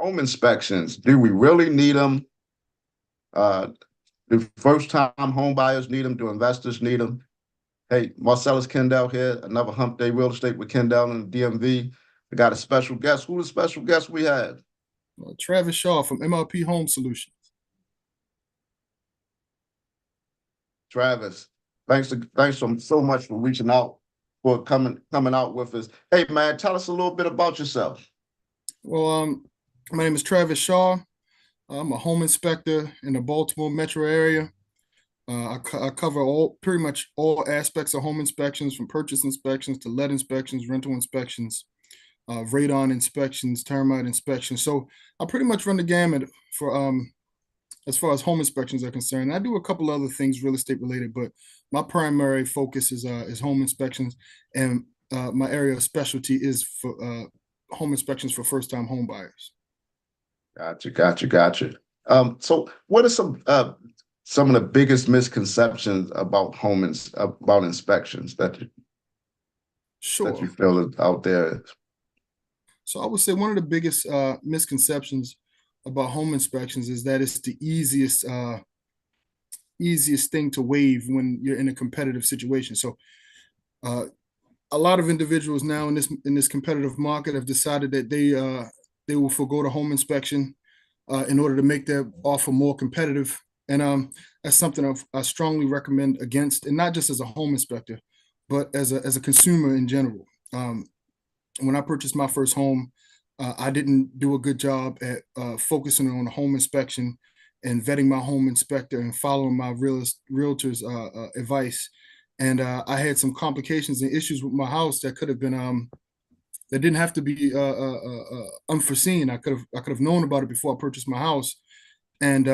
home inspections, do we really need them? Do first-time home buyers need them? Do investors need them? Hey, Marcellus Kendell here, another Hump Day Real Estate with Kendell in the DMV. We got a special guest. Who's the special guest we have? Travis Shaw from MRP Home Solutions. Travis, thanks so much for reaching out, for coming out with us. Hey man, tell us a little bit about yourself. Well, my name is Travis Shaw. I'm a home inspector in the Baltimore metro area. I cover pretty much all aspects of home inspections, from purchase inspections to let inspections, rental inspections, radon inspections, termite inspections. So I pretty much run the gamut for as far as home inspections are concerned. I do a couple other things real estate related, but my primary focus is home inspections, and my area of specialty is for home inspections for first-time home buyers. Gotcha. So what are some of the biggest misconceptions about about inspections that you feel is out there? So I would say one of the biggest misconceptions about home inspections is that it's the easiest thing to waive when you're in a competitive situation. So a lot of individuals now in this competitive market have decided that they will forego the home inspection in order to make their offer more competitive. And that's something I strongly recommend against, and not just as a home inspector, but as a consumer in general. When I purchased my first home, I didn't do a good job at focusing on the home inspection and vetting my home inspector and following my realtor's advice. And I had some complications and issues with my house that could have been that didn't have to be unforeseen. I could have known about it before I purchased my house, and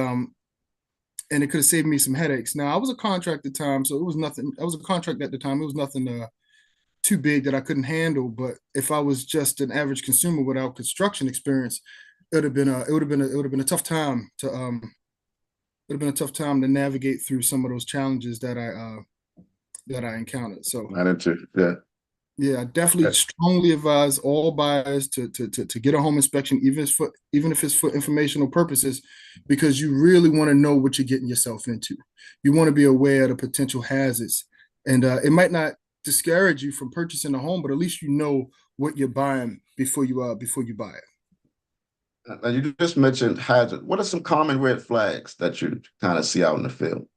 it could have saved me some headaches. Now, I was a contract at the time, so it was nothing. I was a contract at the time. It was nothing too big that I couldn't handle. But if I was just an average consumer without construction experience, it would have been a tough time to navigate through some of those challenges that I encountered. So yeah, I definitely strongly advise all buyers to get a home inspection, even if it's for informational purposes, because you really want to know what you're getting yourself into. You want to be aware of the potential hazards, and it might not discourage you from purchasing a home, but at least you know what you're buying before you buy it. Now you just mentioned hazard. What are some common red flags that you kind of see out in the field?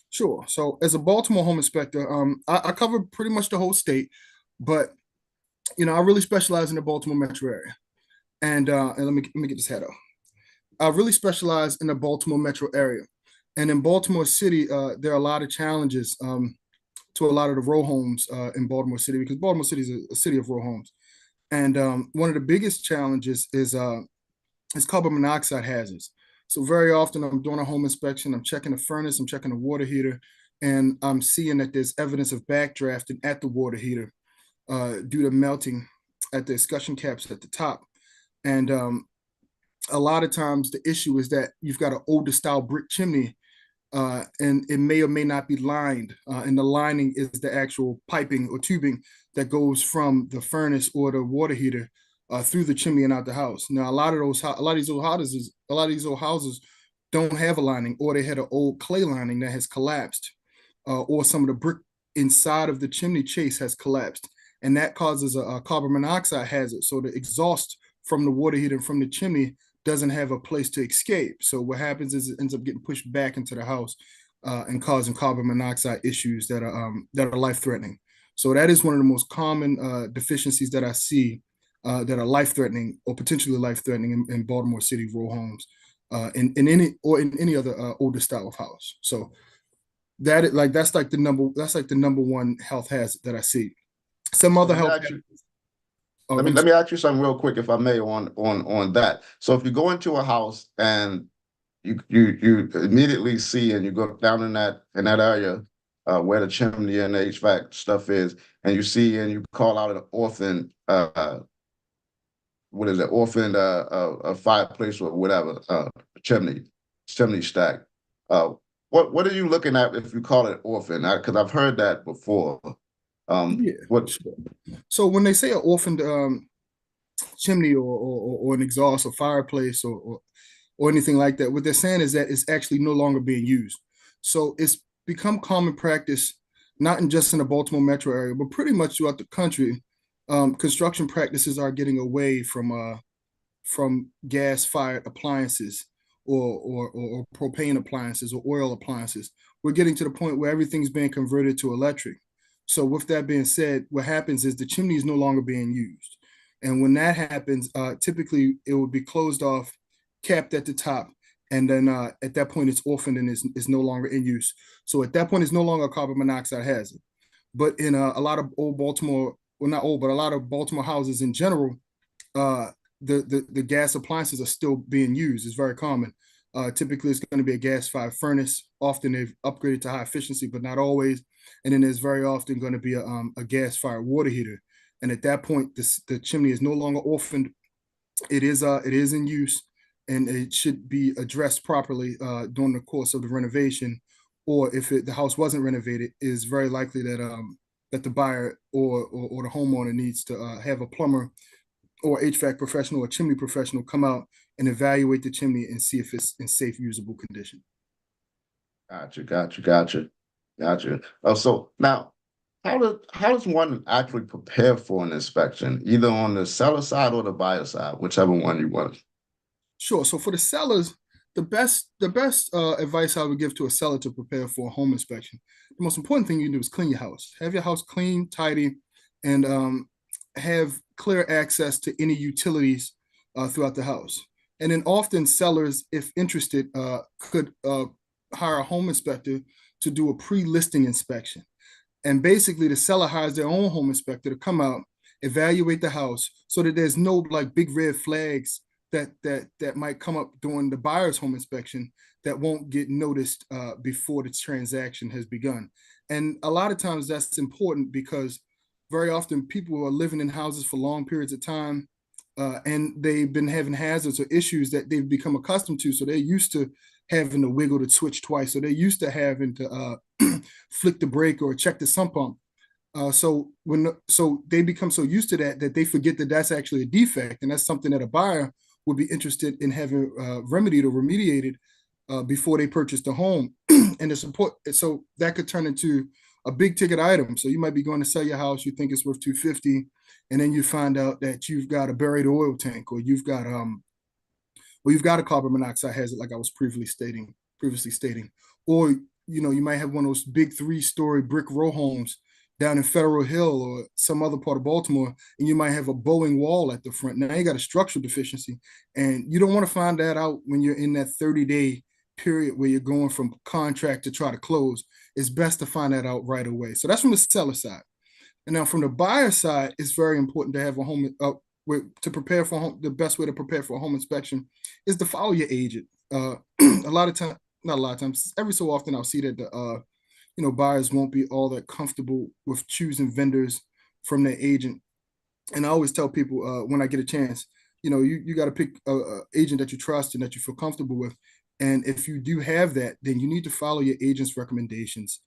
Sure. So as a Baltimore home inspector, I cover pretty much the whole state. But I really specialize in the Baltimore metro area, and let me get this head up. I really specialize in the Baltimore metro area, and in Baltimore City, there are a lot of challenges to a lot of the row homes in Baltimore City, because Baltimore City is a city of row homes, and one of the biggest challenges is carbon monoxide hazards. So very often, I'm doing a home inspection, I'm checking the furnace, I'm checking the water heater, and I'm seeing that there's evidence of backdrafting at the water heater, due to melting at the escutcheon caps at the top. And a lot of times the issue is that you've got an older style brick chimney, and it may or may not be lined. And the lining is the actual piping or tubing that goes from the furnace or the water heater through the chimney and out the house. Now, a lot of these old houses don't have a lining, or they had an old clay lining that has collapsed, or some of the brick inside of the chimney chase has collapsed. And that causes a carbon monoxide hazard. So the exhaust from the water heater and from the chimney doesn't have a place to escape. So what happens is it ends up getting pushed back into the house and causing carbon monoxide issues that are life-threatening. So that is one of the most common deficiencies that I see that are life-threatening or potentially life-threatening in Baltimore City row homes, in any other older style of house. So that's like the number one health hazard that I see. Some other health. Let me ask you something real quick, if I may, on that. So if you go into a house and you immediately see, and you go down in that area where the chimney and the HVAC stuff is, and you see and you call out an orphan, what is it, orphan a fireplace or whatever, chimney stack. What are you looking at if you call it orphan? Because I've heard that before. Yeah. So when they say an orphaned chimney or an exhaust or fireplace or anything like that. What they're saying is that it's actually no longer being used. So it's become common practice, not in just in the Baltimore metro area, but pretty much throughout the country. Construction practices are getting away from gas-fired appliances or propane appliances or oil appliances. We're getting to the point where everything's being converted to electric. So with that being said, what happens is the chimney is no longer being used. And when that happens, typically it would be closed off, capped at the top, and then at that point it's orphaned and is no longer in use. So at that point, it's no longer a carbon monoxide hazard. But in a lot of old Baltimore, well, not old, but a lot of Baltimore houses in general, uh, the gas appliances are still being used. It's very common. Typically, it's going to be a gas-fired furnace. Often they've upgraded to high efficiency, but not always. And then there's very often going to be a gas-fired water heater. And at that point, the chimney is no longer orphaned. It is in use, and it should be addressed properly during the course of the renovation. Or if the house wasn't renovated, it is very likely that the buyer or the homeowner needs to have a plumber or HVAC professional or chimney professional come out and evaluate the chimney and see if it's in safe, usable condition. Gotcha. Oh, so now, how does one actually prepare for an inspection, either on the seller side or the buyer side, whichever one you want? Sure. So for the sellers, the best advice I would give to a seller to prepare for a home inspection, the most important thing you can do is clean your house. Have your house clean, tidy, and have clear access to any utilities throughout the house. And then often sellers, if interested, could hire a home inspector to do a pre-listing inspection. And basically, the seller hires their own home inspector to come out, evaluate the house, so that there's no like big red flags that might come up during the buyer's home inspection that won't get noticed before the transaction has begun. And a lot of times that's important because very often people are living in houses for long periods of time, and they've been having hazards or issues that they've become accustomed to. So they're used to having to wiggle the switch twice. So they're used to having to flick the brake or check the sump pump. So they become so used to that they forget that that's actually a defect, and that's something that a buyer would be interested in having remedied or remediated before they purchase the home. And the support, so that could turn into a big ticket item. So you might be going to sell your house, you think it's worth 250, and then you find out that you've got a buried oil tank, or you've got a carbon monoxide hazard, like I was previously stating, or you might have one of those big 3-story brick row homes down in Federal Hill or some other part of Baltimore, and you might have a bowing wall at the front. Now you got a structural deficiency, and you don't want to find that out when you're in that 30-day period where you're going from contract to try to close. It's best to find that out right away. So that's from the seller side. And now from the buyer side, it's very important to have a home to prepare for home. The best way to prepare for a home inspection is to follow your agent. A lot of time, not a lot of times, every so often I'll see that the buyers won't be all that comfortable with choosing vendors from their agent. And I always tell people when I get a chance, you got to pick a agent that you trust and that you feel comfortable with. And if you do have that, then you need to follow your agent's recommendations.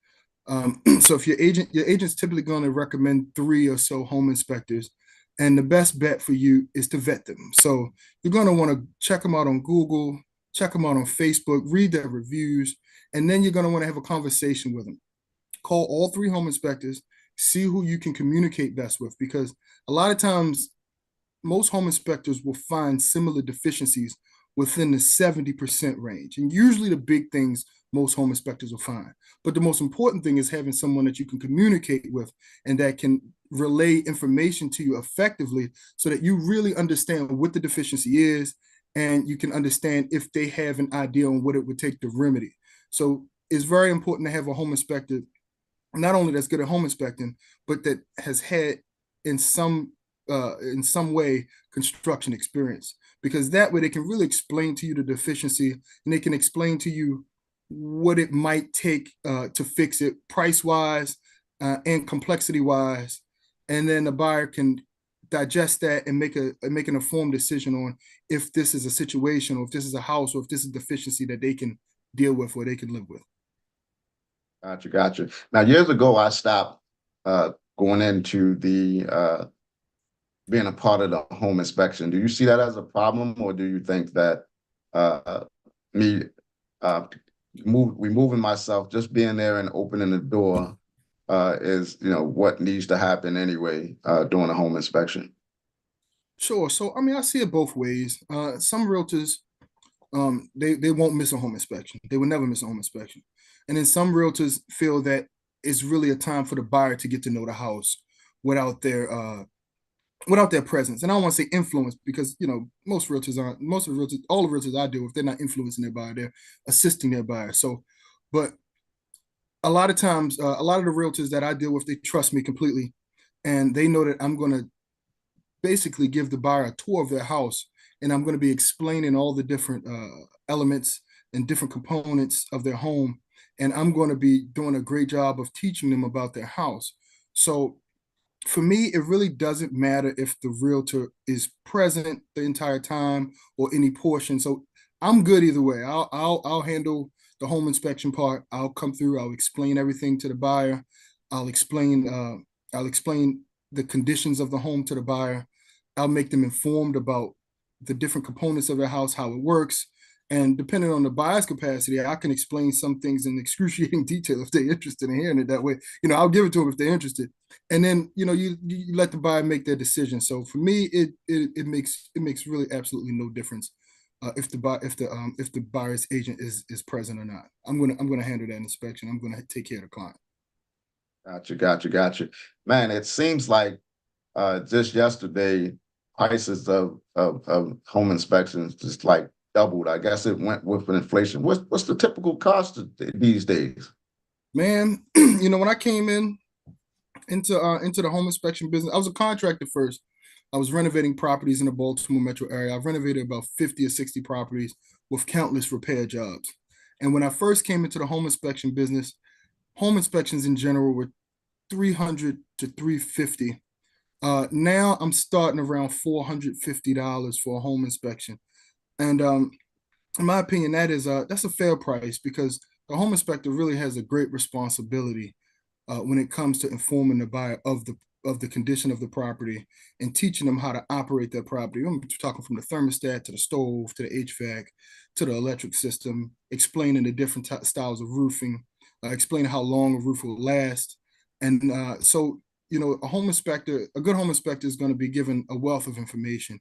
So if your agent's typically going to recommend 3 or so home inspectors, and the best bet for you is to vet them. So you're going to want to check them out on Google, check them out on Facebook, read their reviews, and then you're going to want to have a conversation with them. Call all 3 home inspectors, see who you can communicate best with, because a lot of times most home inspectors will find similar deficiencies within the 70% range. And usually the big things most home inspectors will find. But the most important thing is having someone that you can communicate with and that can relay information to you effectively so that you really understand what the deficiency is and you can understand if they have an idea on what it would take to remedy. So it's very important to have a home inspector, not only that's good at home inspecting, but that has had in some way construction experience, because that way they can really explain to you the deficiency and they can explain to you what it might take to fix it price wise and complexity wise, and then the buyer can digest that and make an informed decision on if this is a situation or if this is a house or if this is a deficiency that they can deal with or they can live with. Gotcha. Now, years ago, I stopped going into the being a part of the home inspection. Do you see that as a problem, or do you think that uh, me uh, removing myself, just being there and opening the door is, what needs to happen anyway during a home inspection? Sure. So I mean, I see it both ways. Some realtors, they won't miss a home inspection. They will never miss a home inspection. And then some realtors feel that it's really a time for the buyer to get to know the house without their without their presence. And I don't want to say influence, because most realtors aren't. Most of the realtors, all the realtors I deal with, they're not influencing their buyer. They're assisting their buyer. So, but a lot of times, a lot of the realtors that I deal with, they trust me completely, and they know that I'm going to basically give the buyer a tour of their house, and I'm going to be explaining all the different elements and different components of their home, and I'm going to be doing a great job of teaching them about their house. So for me, it really doesn't matter if the realtor is present the entire time or any portion. So I'm good either way. I'll handle the home inspection part. I'll come through. I'll explain everything to the buyer. I'll explain I'll explain the conditions of the home to the buyer. I'll make them informed about the different components of the house, how it works. And depending on the buyer's capacity, I can explain some things in excruciating detail if they're interested in hearing it that way. I'll give it to them if they're interested. And then, you let the buyer make their decision. So for me, it makes really absolutely no difference if the buyer's agent is present or not. I'm gonna handle that inspection. I'm gonna take care of the client. Gotcha. Man, it seems like just yesterday, prices of home inspections just like doubled. I guess it went with inflation. What's the typical cost these days? Man, when I came into the home inspection business, I was a contractor first. I was renovating properties in the Baltimore metro area. I've renovated about 50 or 60 properties with countless repair jobs. And when I first came into the home inspection business, home inspections in general were 300 to 350. Now I'm starting around $450 for a home inspection. And in my opinion, that's a fair price, because the home inspector really has a great responsibility when it comes to informing the buyer of the condition of the property and teaching them how to operate that property. I'm talking from the thermostat to the stove to the HVAC to the electric system, explaining the different styles of roofing, explaining how long a roof will last. And so, a good home inspector is going to be given a wealth of information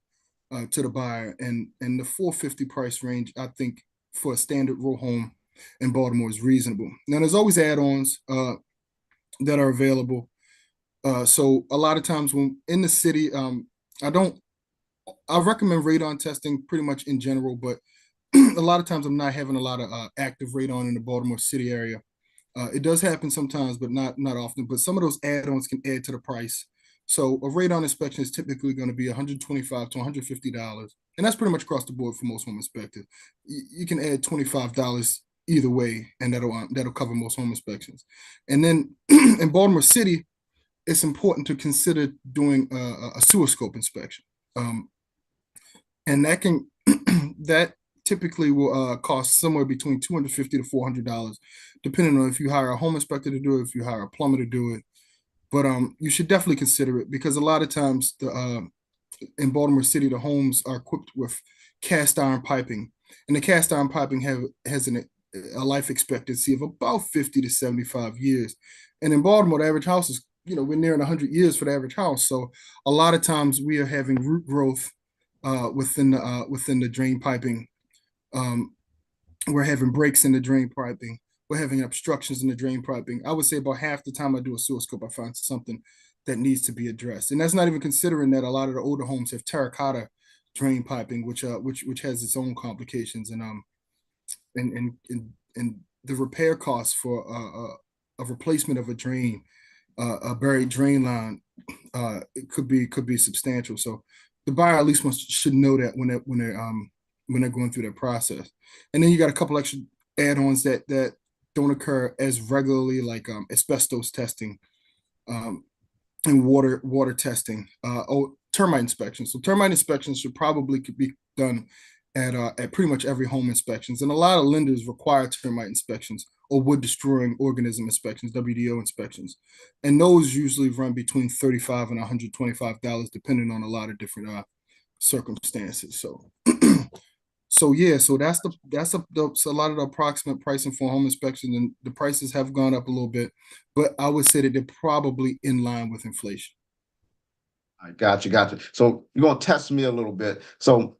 to the buyer. And the 450 price range, I think, for a standard row home in Baltimore is reasonable. Now, there's always add-ons that are available. So a lot of times when in the city, I recommend radon testing pretty much in general, but a lot of times I'm not having a lot of active radon in the Baltimore city area. It does happen sometimes, but not often. But some of those add-ons can add to the price. So a radon inspection is typically going to be $125 to $150, and that's pretty much across the board for most home inspectors. You can add $25 either way, and that'll cover most home inspections. And then in Baltimore City, it's important to consider doing a sewer scope inspection, and that typically will cost somewhere between $250 to $400, depending on if you hire a home inspector to do it, if you hire a plumber to do it. But you should definitely consider it, because a lot of times in Baltimore City, the homes are equipped with cast iron piping, and the cast iron piping has a life expectancy of about 50 to 75 years. And in Baltimore, the average house is, we're nearing 100 years for the average house. So a lot of times we are having root growth within the drain piping. We're having breaks in the drain piping. We're having obstructions in the drain piping. I would say about half the time I do a sewer scope, I find something that needs to be addressed. And that's not even considering that a lot of the older homes have terracotta drain piping, which has its own complications. And the repair costs for a replacement of a drain, a buried drain line, it could be substantial. So the buyer at least should know that when they're going through that process. And then you got a couple extra add-ons that don't occur as regularly, like asbestos testing, and water testing, termite inspections. So termite inspections should probably could be done at pretty much every home inspections, and a lot of lenders require termite inspections or wood destroying organism inspections, WDO inspections. And those usually run between $35 and $125, depending on a lot of different circumstances. So so that's a lot of the approximate pricing for home inspection, and the prices have gone up a little bit, but I would say that they're probably in line with inflation. I got you. So you're gonna test me a little bit. So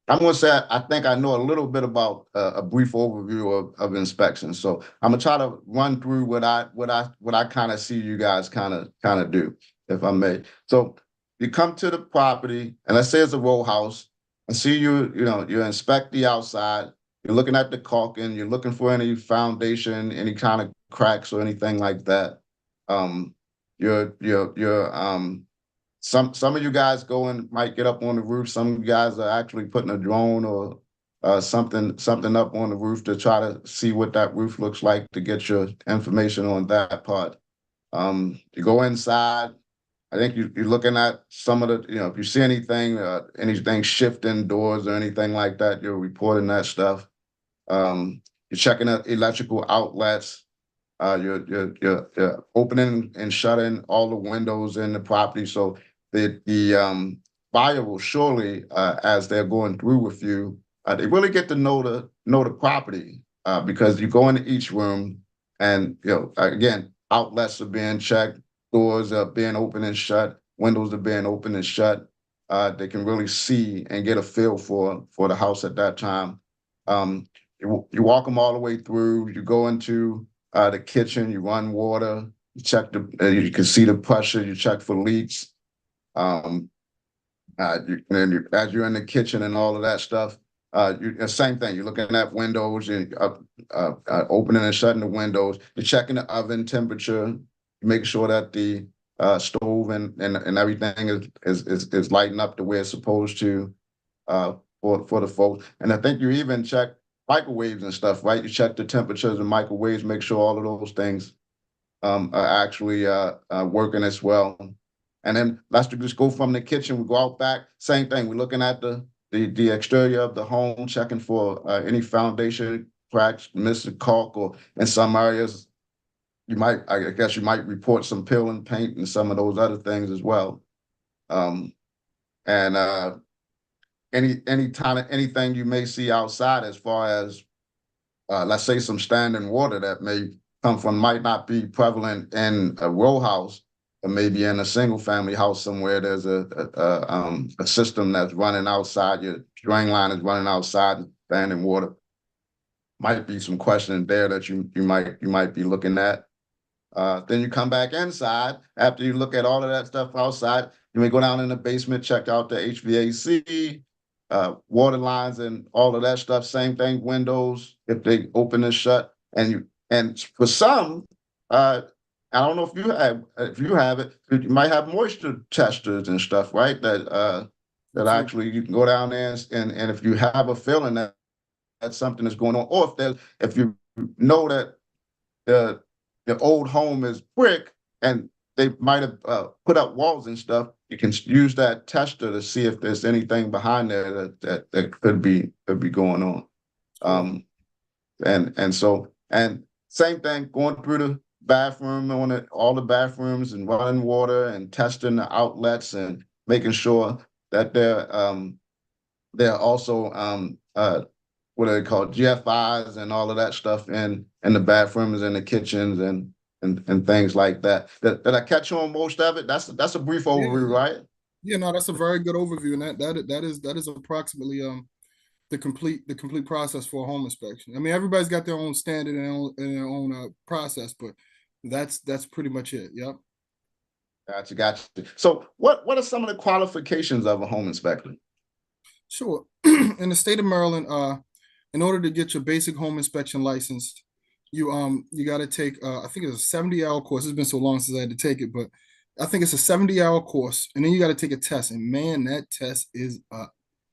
I'm gonna say I think I know a little bit about a brief overview of inspection. So I'm gonna try to run through what I kind of see you guys kind of do, if I may. So you come to the property, and let's say it's a row house. I see you inspect the outside. You're looking at the caulking. You're looking for any foundation, any kind of cracks or anything like that. Um, you're some of you guys might get up on the roof. Some of you guys are actually putting a drone or something up on the roof to try to see what that roof looks like to get your information on that part. You go inside. I think you're looking at some of the, if you see anything shifting doors or anything like that, you're reporting that stuff. You're checking out electrical outlets. You're opening and shutting all the windows in the property. So the buyer will surely, as they're going through with you, they really get to know the property, because you go into each room, and again, outlets are being checked, doors are being open and shut, windows are being open and shut. They can really see and get a feel for the house at that time. You walk them all the way through. You go into the kitchen, you run water, you check you can see the pressure, you check for leaks. As you're in the kitchen and all of that stuff, same thing. You're looking at windows, and opening and shutting the windows. You're checking the oven temperature, make sure that the stove and everything is lighting up the way it's supposed to, for the folks. And I think you even check microwaves and stuff, right? You check the temperatures and microwaves, make sure all of those things are actually working as well. And then let's just go from the kitchen. We go out back, same thing. We're looking at the exterior of the home, checking for any foundation cracks, missing caulk, or in some areas, I guess you might report some peel and paint and some of those other things as well. And anything you may see outside as far as let's say some standing water that may come from, might not be prevalent in a row house, but maybe in a single family house somewhere. There's a system that's running outside. Your drain line is running outside, standing water. Might be some questions there that you might be looking at. Then you come back inside after you look at all of that stuff outside. You may go down in the basement, check out the HVAC, water lines, and all of that stuff. Same thing, windows, if they open and shut. And for some, I don't know if you have it, you might have moisture testers and stuff, right? That actually you can go down there, and if you have a feeling that something is going on, or if you know that the old home is brick and they might have put up walls and stuff, you can use that tester to see if there's anything behind there that could be going on. And same thing, going through the bathroom, all the bathrooms, and running water and testing the outlets and making sure that they're also what are they called, GFIs and all of that stuff in the bathrooms and the kitchens and things like that. Did I catch on most of it? That's a brief overview, right? Yeah, no, that's a very good overview, and that is approximately the complete process for a home inspection. I mean, everybody's got their own standard and their own process, but that's pretty much it. Yep. Gotcha. So what are some of the qualifications of a home inspector? Sure. In the state of Maryland, in order to get your basic home inspection license, you got to take I think it's a 70-hour course. It's been so long since I had to take it, but I think it's a 70-hour course, and then you got to take a test. And man, that test is a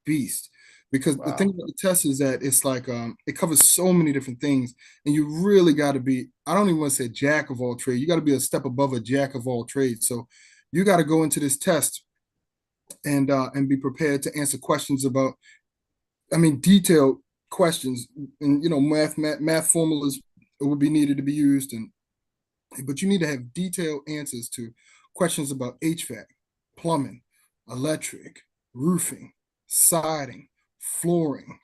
beast, because the thing about the test is that it's like it covers so many different things, and you really got to be, I don't even want to say jack of all trades. You got to be a step above a jack of all trades. So you got to go into this test and be prepared to answer questions about, I mean, detailed questions, and math formulas will be needed to be used, but you need to have detailed answers to questions about HVAC, plumbing, electric, roofing, siding, flooring,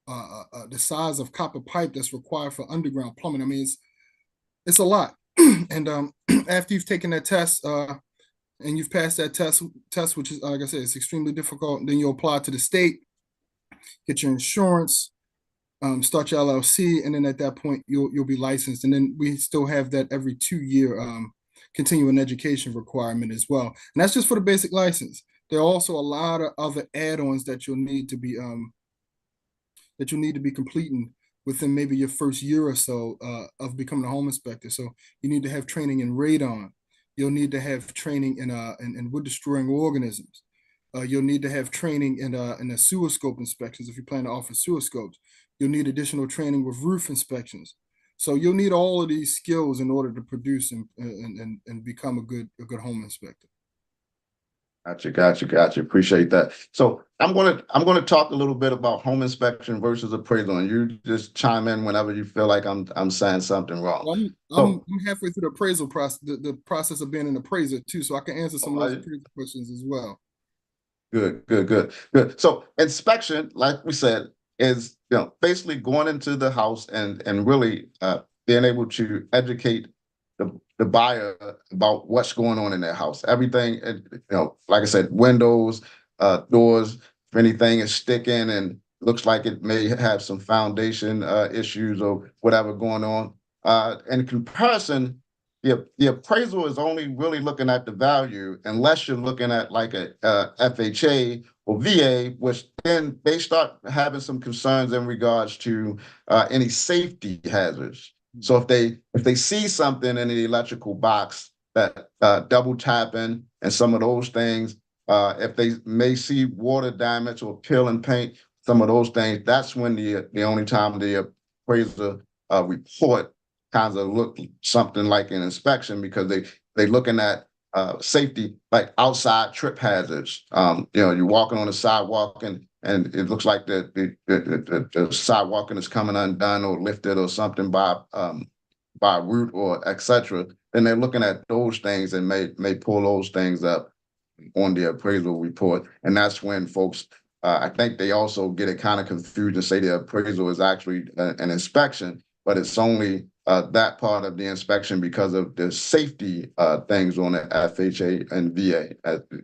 the size of copper pipe that's required for underground plumbing. I mean, it's a lot. And after you've taken that test and you've passed that test, which is, like I said, it's extremely difficult, then you apply to the state, get your insurance, start your LLC, and then at that point you'll be licensed. And then we still have that every 2-year continuing education requirement as well. And that's just for the basic license. There are also a lot of other add-ons that you'll need to be completing within maybe your first year or so of becoming a home inspector. So you need to have training in radon. You'll need to have training in wood destroying organisms. You'll need to have training in the sewer scope inspections if you plan to offer sewer scopes. You'll need additional training with roof inspections. So you'll need all of these skills in order to produce and become a good home inspector. Gotcha. Appreciate that. So I'm gonna talk a little bit about home inspection versus appraisal, and you just chime in whenever you feel like I'm saying something wrong. Well, I'm halfway through the appraisal process, the process of being an appraiser too, so I can answer some of those appraisal questions as well. Good. So inspection, like we said, is basically going into the house and really being able to educate the buyer about what's going on in their house. Everything, like I said, windows, doors, if anything is sticking and looks like it may have some foundation issues or whatever going on. In comparison, the appraisal is only really looking at the value unless you're looking at like a FHA or VA, which then they start having some concerns in regards to any safety hazards. So if they see something in the electrical box that double tapping and some of those things, if they may see water damage or peel and paint, some of those things, that's when the only time the appraiser report kinds of look something like an inspection, because they looking at safety, like outside trip hazards. You're walking on the sidewalk and it looks like the sidewalk is coming undone or lifted or something by a root or etc. Then they're looking at those things and may pull those things up on the appraisal report. And that's when folks, I think they also get it kind of confused and say the appraisal is actually an inspection, but it's only that part of the inspection because of the safety things on the FHA and VA.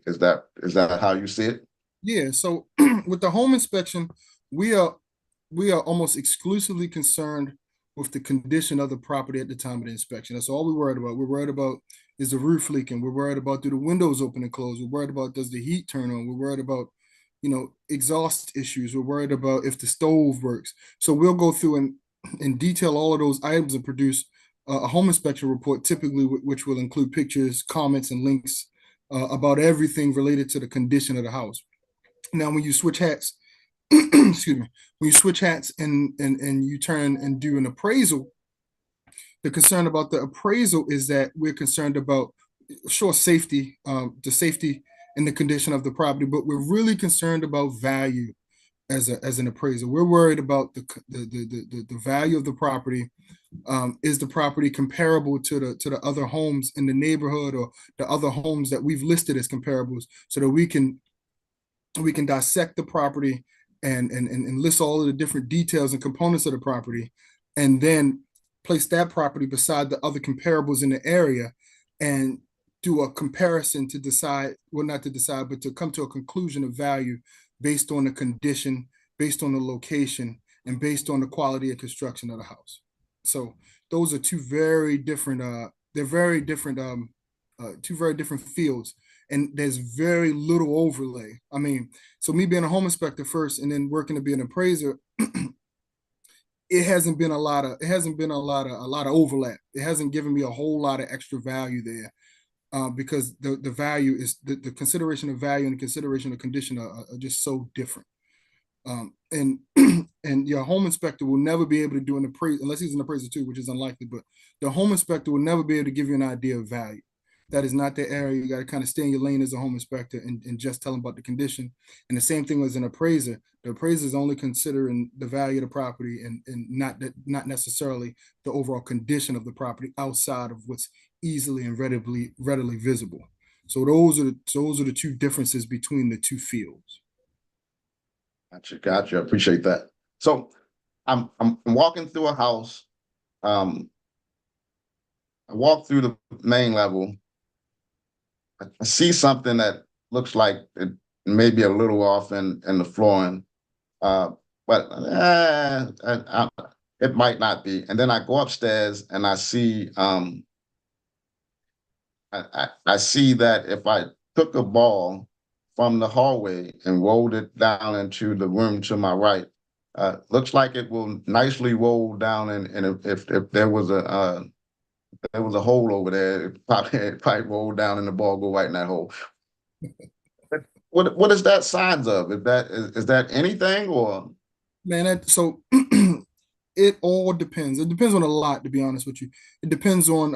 Is that how you see it? Yeah. So with the home inspection, we are almost exclusively concerned with the condition of the property at the time of the inspection. That's all we're worried about. We're worried about, is the roof leaking? We're worried about, do the windows open and close? We're worried about, does the heat turn on? We're worried about, exhaust issues. We're worried about if the stove works. So we'll go through and detail all of those items and produce a home inspection report, typically which will include pictures, comments, and links about everything related to the condition of the house. Now, when you switch hats, excuse me, when you switch hats and you turn and do an appraisal, the concern about the appraisal is that we're concerned about, sure, safety, the safety and the condition of the property, but we're really concerned about value as an appraiser. We're worried about the value of the property. Is the property comparable to the other homes in the neighborhood or the other homes that we've listed as comparables, so that we can dissect the property and list all of the different details and components of the property, and then place that property beside the other comparables in the area and do a comparison to decide, well, not to decide, but to come to a conclusion of value based on the condition, based on the location, and based on the quality of construction of the house. So those are two very different fields, and there's very little overlay. I mean, so me being a home inspector first and then working to be an appraiser, it hasn't been a lot of overlap. It hasn't given me a whole lot of extra value there. Because the value is the consideration of value and the consideration of condition are just so different. And your home inspector will never be able to do an appraisal, unless he's an appraiser too, which is unlikely, but the home inspector will never be able to give you an idea of value. that is not their area. You got to kind of stay in your lane as a home inspector and just tell them about the condition. And the same thing as an appraiser. The appraiser is only considering the value of the property and not necessarily the overall condition of the property outside of what's easily and readily visible. So those are the two differences between the two fields. Gotcha. I appreciate that. So I'm walking through a house. I walk through the main level. I see something that looks like it may be a little off in the flooring, but it might not be. And then I go upstairs and I see I see that if I took a ball from the hallway and rolled it down into the room to my right, looks like it will nicely roll down. And if there was a hole over there, it probably roll down and the ball go right in that hole. What is that signs of? Is that anything or? Man, so it all depends. It depends on a lot, to be honest with you. It depends on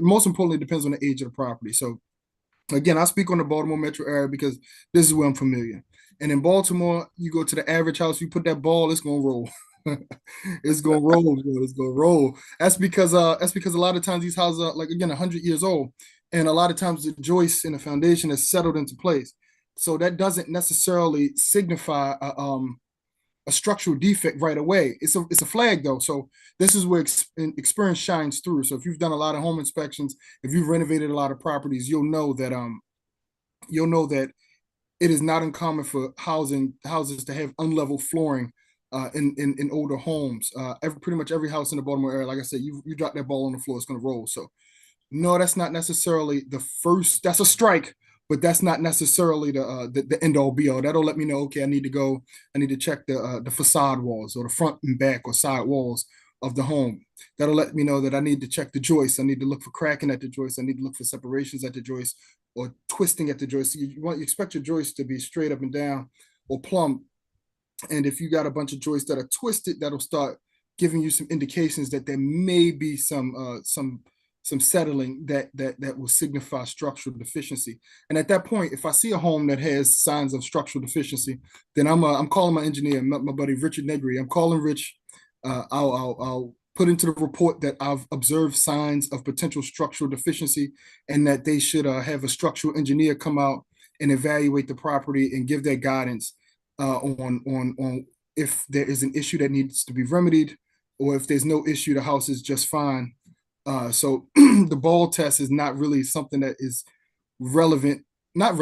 most importantly, it depends on the age of the property. So again, I speak on the Baltimore metro area because this is where I'm familiar. And in Baltimore, you go to the average house, you put that ball, it's gonna roll. It's gonna roll, bro. It's gonna roll. That's because a lot of times these houses are like again 100 years old, and a lot of times the joist and the foundation is settled into place. So that doesn't necessarily signify a structural defect right away. It's a flag though. So this is where experience shines through. So if you've done a lot of home inspections, if you've renovated a lot of properties, you'll know that it is not uncommon for houses to have unlevel flooring in older homes. Pretty much every house in the Baltimore area, like I said, you drop that ball on the floor, it's going to roll. So no, that's not necessarily the first. That's a strike, but that's not necessarily the end all be all. That'll let me know. Okay, I need to check the facade walls or the front and back or side walls of the home. That'll let me know that I need to check the joist. I need to look for cracking at the joist. I need to look for separations at the joist or twisting at the joist. You expect your joist to be straight up and down or plumb. And if you got a bunch of joists that are twisted, that'll start giving you some indications that there may be some settling that will signify structural deficiency. And at that point, if I see a home that has signs of structural deficiency, then I'm calling my engineer, my buddy Richard Negri. I'm calling Rich. I'll put into the report that I've observed signs of potential structural deficiency, and that they should have a structural engineer come out and evaluate the property and give their guidance on if there is an issue that needs to be remedied, or if there's no issue, the house is just fine. So the ball test is not really something that is relevant, not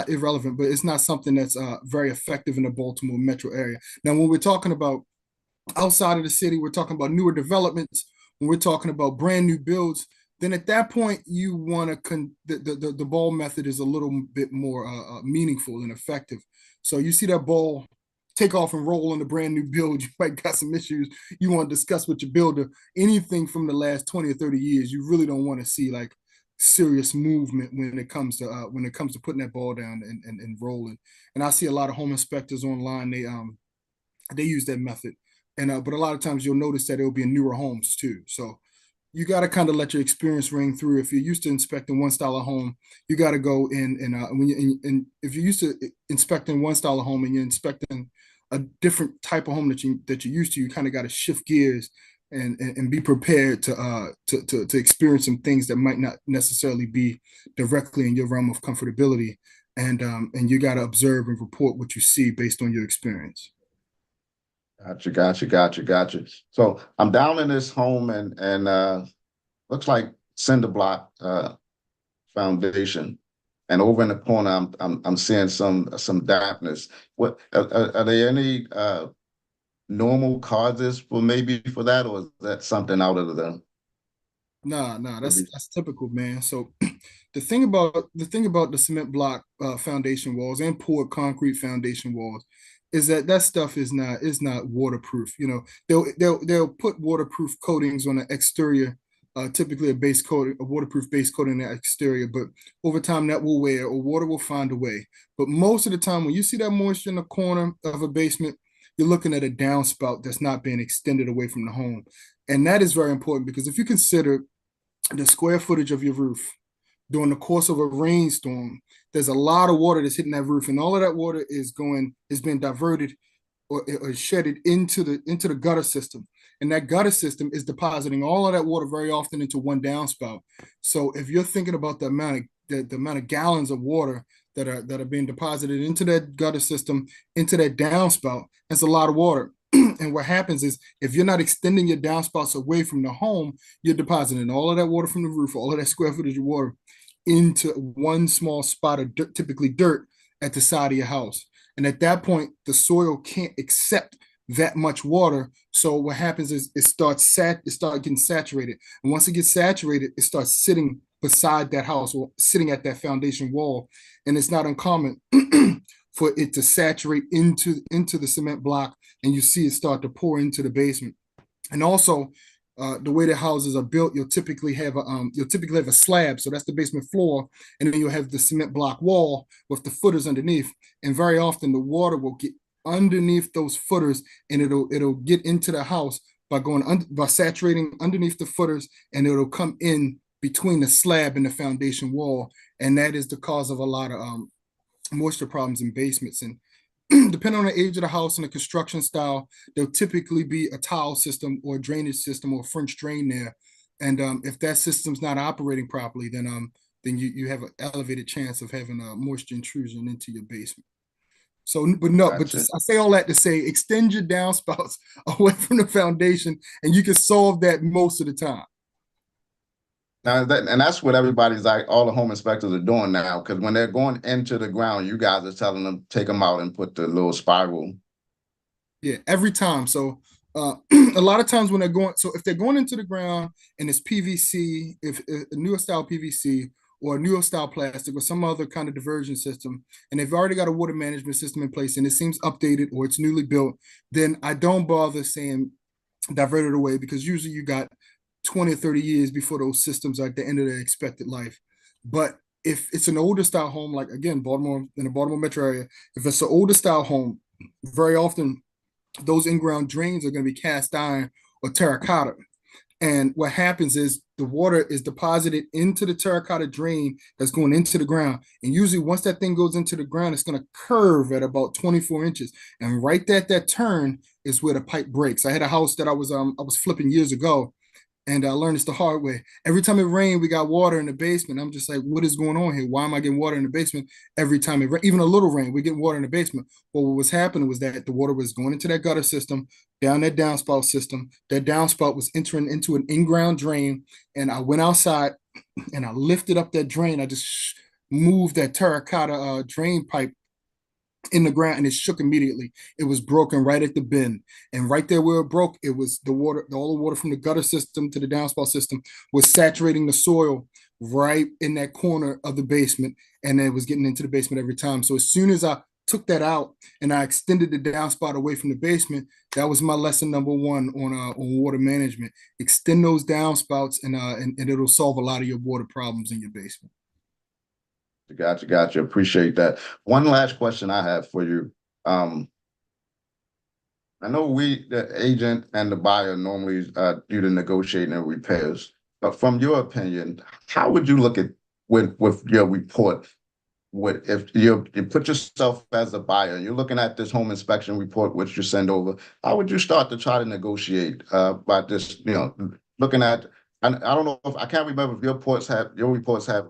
irrelevant, but it's not something that's very effective in the Baltimore metro area. Now, when we're talking about outside of the city, we're talking about newer developments, when we're talking about brand new builds, then at that point, you want to, the ball method is a little bit more meaningful and effective. So you see that ball take off and roll on the brand new build, you might got some issues you want to discuss with your builder. Anything from the last 20 or 30 years, you really don't want to see like serious movement when it comes to putting that ball down and rolling. And I see a lot of home inspectors online, they use that method. And but a lot of times you'll notice that it'll be in newer homes too. So you got to kind of let your experience ring through. If you're used to inspecting one style of home, you got to go in and if you're used to inspecting one style of home and you're inspecting a different type of home that you're used to, you kind of got to shift gears and be prepared to experience some things that might not necessarily be directly in your realm of comfortability, and you got to observe and report what you see based on your experience. Gotcha. So I'm down in this home and looks like cinder block foundation, and over in the corner I'm seeing some dampness. What are there any normal causes for that, or is that something out of the? Nah, that's typical, man. So the thing about the cement block foundation walls and poured concrete foundation walls is that stuff is not waterproof. You know, they'll put waterproof coatings on the exterior, typically a waterproof base coating on the exterior, but over time that will wear or water will find a way. But most of the time when you see that moisture in the corner of a basement, you're looking at a downspout that's not being extended away from the home. And that is very important because if you consider the square footage of your roof during the course of a rainstorm, there's a lot of water that's hitting that roof, and all of that water is being diverted or shedded into the gutter system. And that gutter system is depositing all of that water very often into one downspout. So if you're thinking about the amount of gallons of water that are being deposited into that gutter system, into that downspout, that's a lot of water. And what happens is, if you're not extending your downspouts away from the home, you're depositing all of that water from the roof, all of that square footage of water, into one small spot of dirt, typically dirt, at the side of your house. And at that point, the soil can't accept that much water. So what happens is it starts getting saturated. And once it gets saturated, it starts sitting beside that house or sitting at that foundation wall. And it's not uncommon for it to saturate into the cement block, and you see it start to pour into the basement. And also, the way the houses are built, you'll typically have a slab, so that's the basement floor, and then you'll have the cement block wall with the footers underneath. And very often, the water will get underneath those footers, and it'll get into the house by saturating underneath the footers, and it'll come in between the slab and the foundation wall, and that is the cause of a lot of moisture problems in basements. And depending on the age of the house and the construction style, there'll typically be a tile system or a drainage system or a French drain there. And if that system's not operating properly, then you have an elevated chance of having a moisture intrusion into your basement. So, Gotcha. I say all that to say, extend your downspouts away from the foundation, and you can solve that most of the time. Now and that's what everybody's like, all the home inspectors are doing now, because when they're going into the ground, you guys are telling them take them out and put the little spiral. Yeah, every time. So a lot of times when they're going, so if they're going into the ground and it's PVC, if a newer style PVC or a newer style plastic or some other kind of diversion system, and they've already got a water management system in place and it seems updated or it's newly built, then I don't bother saying divert it away, because usually you got 20 or 30 years before those systems are at the end of their expected life. But if it's an older style home, like again, Baltimore, in the Baltimore metro area, if it's an older style home, very often those in-ground drains are going to be cast iron or terracotta. And what happens is the water is deposited into the terracotta drain that's going into the ground. And usually once that thing goes into the ground, it's going to curve at about 24 inches. And right at that turn is where the pipe breaks. I had a house that I was flipping years ago, and I learned this the hard way. Every time it rained, we got water in the basement. I'm just like, what is going on here? Why am I getting water in the basement every time it rains? Even a little rain, we get water in the basement. Well, what was happening was that the water was going into that gutter system, down that downspout system. That downspout was entering into an in-ground drain. And I went outside and I lifted up that drain. I just moved that terracotta drain pipe in the ground, and it shook immediately. It was broken right at the bend, and right there where it broke, it was the water. All the water from the gutter system to the downspout system was saturating the soil right in that corner of the basement, and it was getting into the basement every time. So as soon as I took that out and I extended the downspout away from the basement, that was my lesson number one on water management. Extend those downspouts, and it'll solve a lot of your water problems in your basement. Gotcha. Appreciate that. One last question I have for you. I know the agent and the buyer normally do the negotiating and repairs, but from your opinion, how would you look at with your report? If you put yourself as a buyer, you're looking at this home inspection report, which you send over, how would you start to try to negotiate by this, looking at, and I don't know if I can't remember if your reports have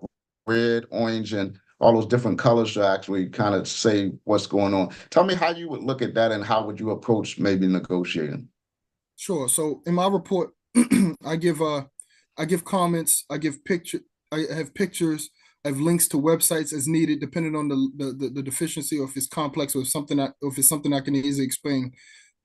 red, orange, and all those different colors to actually kind of say what's going on. Tell me how you would look at that and how would you approach maybe negotiating? Sure. So in my report, I give comments, I have pictures, I have links to websites as needed, depending on the deficiency, or if it's complex, or if it's something I can easily explain.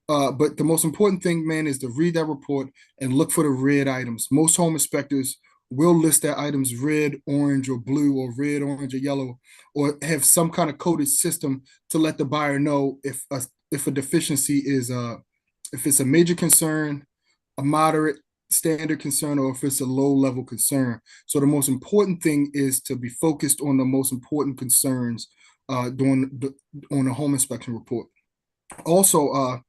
But the most important thing, man, is to read that report and look for the red items. Most home inspectors will list their items red, orange, or blue, or red, orange, or yellow, or have some kind of coded system to let the buyer know if a deficiency is if it's a major concern, a moderate, standard concern, or if it's a low level concern. So the most important thing is to be focused on the most important concerns on the home inspection report. Also,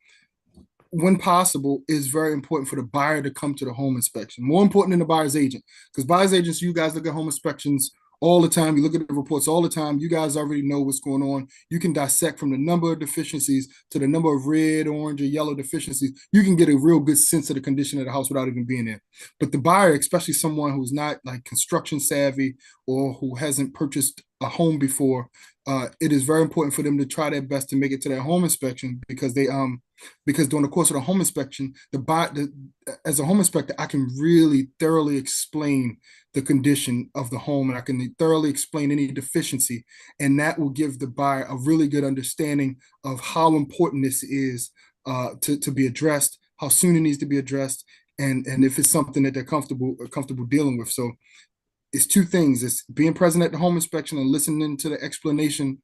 when possible, is very important for the buyer to come to the home inspection. More important than the buyer's agent, because buyer's agents, you guys look at home inspections all the time. You look at the reports all the time. You guys already know what's going on. You can dissect from the number of deficiencies to the number of red, orange, or yellow deficiencies. You can get a real good sense of the condition of the house without even being there. But the buyer, especially someone who's not like construction savvy or who hasn't purchased a home before, it is very important for them to try their best to make it to their home inspection, because during the course of the home inspection, as a home inspector, I can really thoroughly explain the condition of the home, and I can thoroughly explain any deficiency, and that will give the buyer a really good understanding of how important this is to be addressed, how soon it needs to be addressed, and if it's something that they're comfortable dealing with. So it's two things: it's being present at the home inspection and listening to the explanation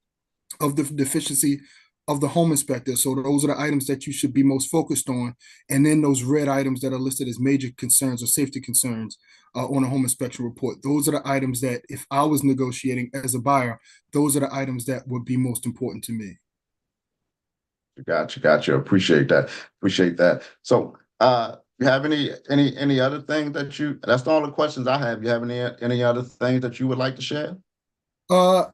of the deficiency of the home inspector. So those are the items that you should be most focused on. And then those red items that are listed as major concerns or safety concerns on a home inspection report. Those are the items that, if I was negotiating as a buyer, those are the items that would be most important to me. Gotcha. Appreciate that. So, you have any other things that that's all the questions I have. You have any other things that you would like to share? So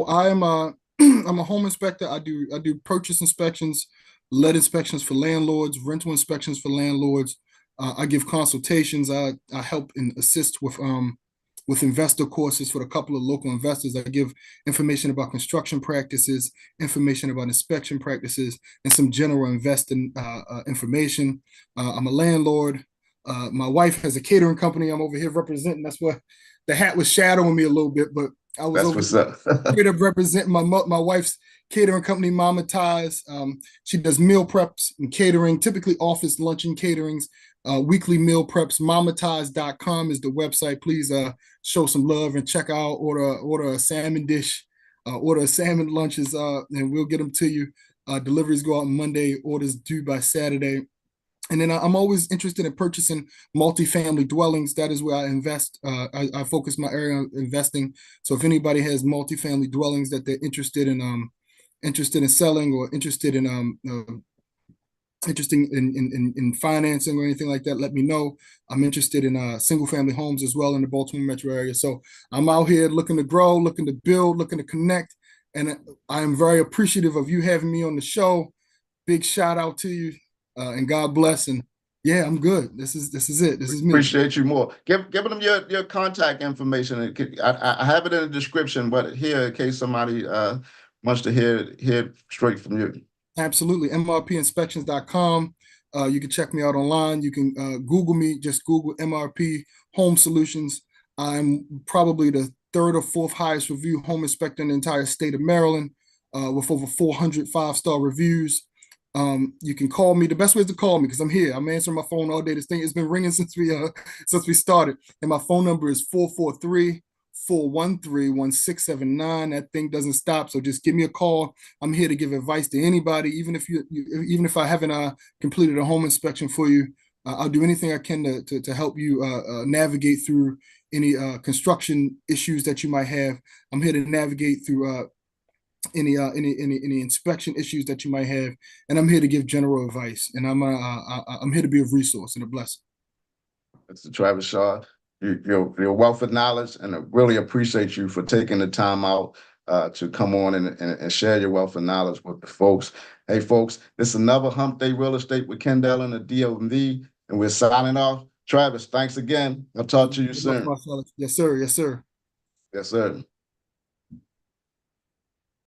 I am I'm a home inspector. I do purchase inspections, lead inspections for landlords, rental inspections for landlords. I give consultations. I help and assist with investor courses for a couple of local investors. I give information about construction practices, information about inspection practices, and some general investing information. I'm a landlord. My wife has a catering company I'm over here representing. That's what the hat was shadowing me a little bit, but I was That's what's up. straight up representing my wife's catering company, Mama Ties. She does meal preps and catering, typically office lunch and caterings, weekly meal preps. MamaTies.com is the website. Please show some love and check out, order a salmon dish, order a salmon lunches, and we'll get them to you. Deliveries go out Monday, orders due by Saturday. And then I'm always interested in purchasing multifamily dwellings. That is where I invest. I focus my area on investing. So if anybody has multifamily dwellings that they're interested in selling, or interested in financing or anything like that, let me know. I'm interested in single family homes as well in the Baltimore metro area. So I'm out here looking to grow, looking to build, looking to connect. And I am very appreciative of you having me on the show. Big shout out to you. And God bless. And yeah, I'm good. This is it. This is me. Appreciate you more. Give them your contact information. I have it in the description, but here in case somebody wants to hear straight from you. Absolutely. MRPinspections.com. You can check me out online. You can Google me. Just Google MRP Home Solutions. I'm probably the third or fourth highest reviewed home inspector in the entire state of Maryland, with over 400 5-star reviews. You can call me. The best way is to call me, because I'm here. I'm answering my phone all day. This thing has been ringing since we started. And my phone number is 443-413-1679. That thing doesn't stop. So just give me a call. I'm here to give advice to anybody, even if I haven't completed a home inspection for you. I'll do anything I can to help you navigate through any construction issues that you might have. I'm here to navigate through any inspection issues that you might have, and I'm here to give general advice. And I'm here to be a resource and a blessing. Mr. Travis Shaw, your wealth of knowledge, and I really appreciate you for taking the time out to come on and share your wealth of knowledge with the folks. Hey, folks, this is another Hump Day Real Estate with Kendell and the DMV, and we're signing off. Travis, thanks again. I'll talk to you soon. Yes, sir. Yes, sir. Yes, sir.